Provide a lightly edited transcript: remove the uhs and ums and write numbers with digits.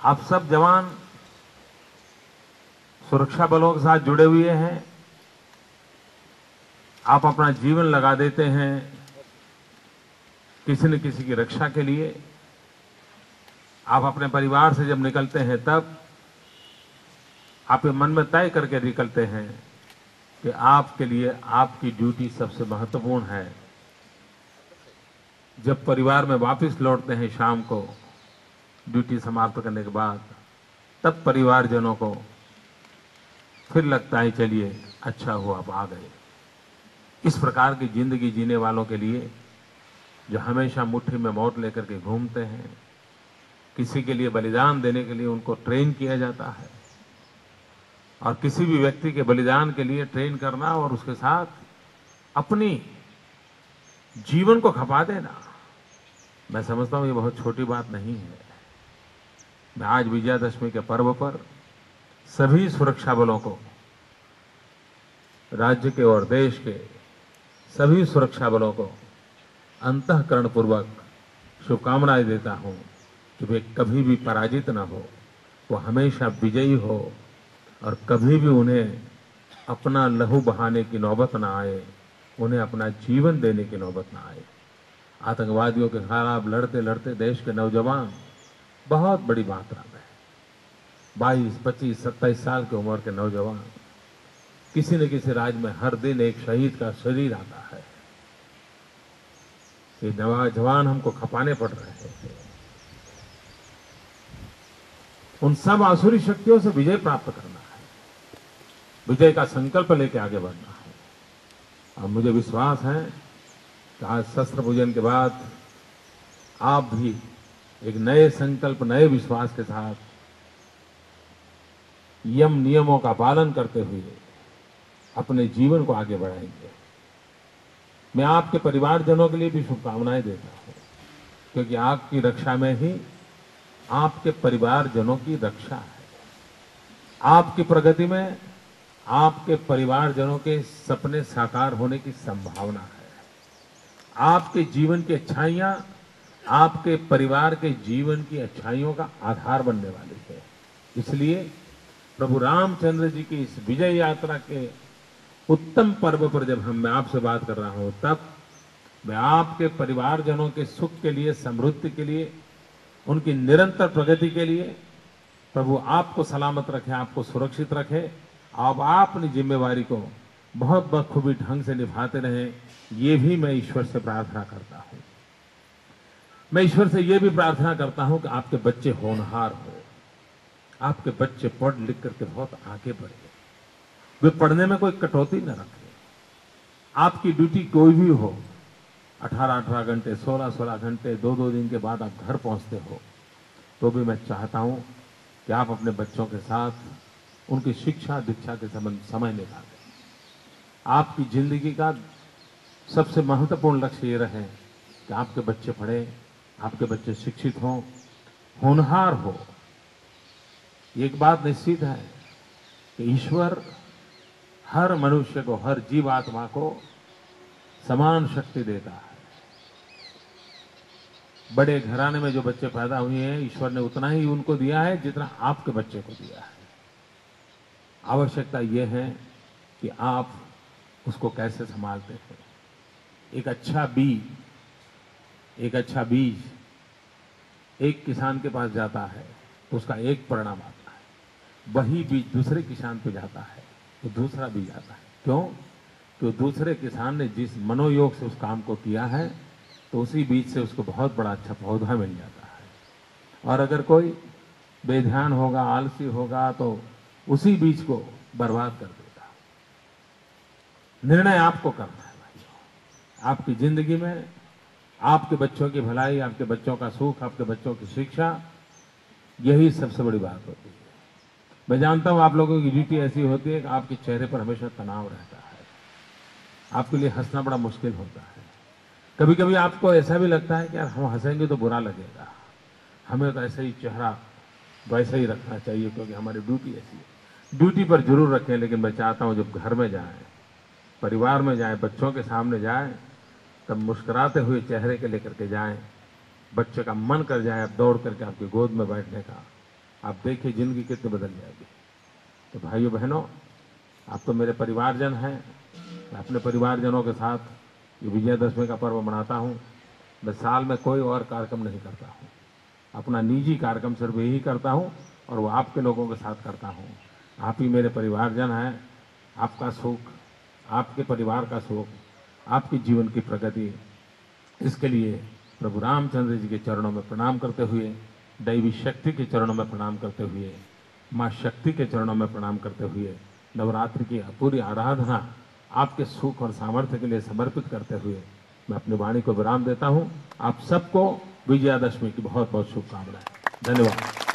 आप सब जवान सुरक्षा बलों के साथ जुड़े हुए हैं। आप अपना जीवन लगा देते हैं किसी न किसी की रक्षा के लिए। आप अपने परिवार से जब निकलते हैं तब आप ये मन में तय करके निकलते हैं कि आपके लिए आपकी ड्यूटी सबसे महत्वपूर्ण है। जब परिवार में वापस लौटते हैं शाम को ड्यूटी समाप्त करने के बाद, तब परिवारजनों को फिर लगता है चलिए अच्छा हुआ आप आ गए। इस प्रकार की जिंदगी जीने वालों के लिए, जो हमेशा मुट्ठी में मौत लेकर के घूमते हैं, किसी के लिए बलिदान देने के लिए उनको ट्रेन किया जाता है। और किसी भी व्यक्ति के बलिदान के लिए ट्रेन करना और उसके साथ अपनी जीवन को खपा देना, मैं समझता हूं ये बहुत छोटी बात नहीं है। मैं आज विजयादशमी के पर्व पर सभी सुरक्षा बलों को, राज्य के और देश के सभी सुरक्षा बलों को अंतःकरणपूर्वक शुभकामनाएं देता हूं कि वे कभी भी पराजित न हो, वो हमेशा विजयी हो और कभी भी उन्हें अपना लहू बहाने की नौबत न आए, उन्हें अपना जीवन देने की नौबत न आए। आतंकवादियों के खिलाफ लड़ते लड़ते देश के नौजवान बहुत बड़ी मात्रा में 22, 25, 27 साल की उम्र के नौजवान किसी न किसी राज्य में हर दिन एक शहीद का शरीर आता है। ये नौजवान हमको खपाने पड़ रहे हैं। उन सब आसुरी शक्तियों से विजय प्राप्त करना है, विजय का संकल्प लेके आगे बढ़ना है। और मुझे विश्वास है कि आज शस्त्र पूजन के बाद आप भी एक नए संकल्प, नए विश्वास के साथ यम नियमों का पालन करते हुए अपने जीवन को आगे बढ़ाएंगे। मैं आपके परिवारजनों के लिए भी शुभकामनाएं देता हूं, क्योंकि आपकी रक्षा में ही आपके परिवारजनों की रक्षा है। आपकी प्रगति में आपके परिवारजनों के सपने साकार होने की संभावना है। आपके जीवन की अच्छाइयां आपके परिवार के जीवन की अच्छाइयों का आधार बनने वाली है। इसलिए प्रभु रामचंद्र जी की इस विजय यात्रा के उत्तम पर्व पर जब मैं आपसे बात कर रहा हूं, तब मैं आपके परिवारजनों के सुख के लिए, समृद्धि के लिए, उनकी निरंतर प्रगति के लिए प्रभु आपको सलामत रखे, आपको सुरक्षित रखे। आप अपनी जिम्मेवारी को बहुत बखूबी ढंग से निभाते रहें, ये भी मैं ईश्वर से प्रार्थना करता हूं। मैं ईश्वर से ये भी प्रार्थना करता हूं कि आपके बच्चे होनहार हो, आपके बच्चे पढ़ लिख करके बहुत आगे बढ़े, वे पढ़ने में कोई कटौती न रखें। आपकी ड्यूटी कोई भी हो, 18-18 घंटे, 16-16 घंटे, 2-2 दिन के बाद आप घर पहुंचते हो, तो भी मैं चाहता हूं कि आप अपने बच्चों के साथ उनकी शिक्षा दीक्षा के समय निकालें। आपकी जिंदगी का सबसे महत्वपूर्ण लक्ष्य ये रहे कि आपके बच्चे पढ़े, आपके बच्चे शिक्षित हों, होनहार हो। एक बात निश्चित है कि ईश्वर हर मनुष्य को, हर जीवात्मा को समान शक्ति देता है। बड़े घराने में जो बच्चे पैदा हुए हैं, ईश्वर ने उतना ही उनको दिया है जितना आपके बच्चे को दिया है। आवश्यकता यह है कि आप उसको कैसे संभालते हैं। एक अच्छा बीज एक किसान के पास जाता है तो उसका एक परिणाम आता है। वही बीज दूसरे किसान पे जाता है तो दूसरा बीज आता है। क्यों? तो दूसरे किसान ने जिस मनोयोग से उस काम को किया है, तो उसी बीज से उसको बहुत बड़ा अच्छा पौधा मिल जाता है। और अगर कोई बेध्यान होगा, आलसी होगा, तो उसी बीज को बर्बाद कर देगा। निर्णय आपको करना है भाइयों। आपकी जिंदगी में आपके बच्चों की भलाई, आपके बच्चों का सुख, आपके बच्चों की शिक्षा, यही सबसे बड़ी बात होती है। मैं जानता हूं आप लोगों की ड्यूटी ऐसी होती है कि आपके चेहरे पर हमेशा तनाव रहता है, आपके लिए हंसना बड़ा मुश्किल होता है। कभी कभी आपको ऐसा भी लगता है कि यार हम हंसेंगे तो बुरा लगेगा, हमें तो ऐसे ही चेहरा वैसा ही रखना चाहिए क्योंकि हमारी ड्यूटी ऐसी है। ड्यूटी पर जरूर रखें, लेकिन मैं चाहता हूं जब घर में जाएं, परिवार में जाएं, बच्चों के सामने जाएं, तब मुस्कुराते हुए चेहरे के लेकर के जाएं। बच्चे का मन कर जाए अब दौड़ करके आपकी गोद में बैठने का, आप देखिए जिंदगी कितनी बदल जाएगी। तो भाइयों बहनों, आप तो मेरे परिवारजन हैं। मैं अपने परिवारजनों के साथ ये विजयदशमी का पर्व मनाता हूँ। मैं साल में कोई और कार्यक्रम नहीं करता हूँ। अपना निजी कार्यक्रम सिर्फ यही करता हूँ और वो आपके लोगों के साथ करता हूँ। आप ही मेरे परिवारजन हैं। आपका सुख, आपके परिवार का सुख, आपके जीवन की प्रगति, इसके लिए प्रभु रामचंद्र जी के चरणों में प्रणाम करते हुए, दैवी शक्ति के चरणों में प्रणाम करते हुए, माँ शक्ति के चरणों में प्रणाम करते हुए, नवरात्रि की पूरी आराधना आपके सुख और सामर्थ्य के लिए समर्पित करते हुए मैं अपनी वाणी को विराम देता हूँ। आप सबको विजयादशमी की बहुत बहुत शुभकामनाएं। धन्यवाद।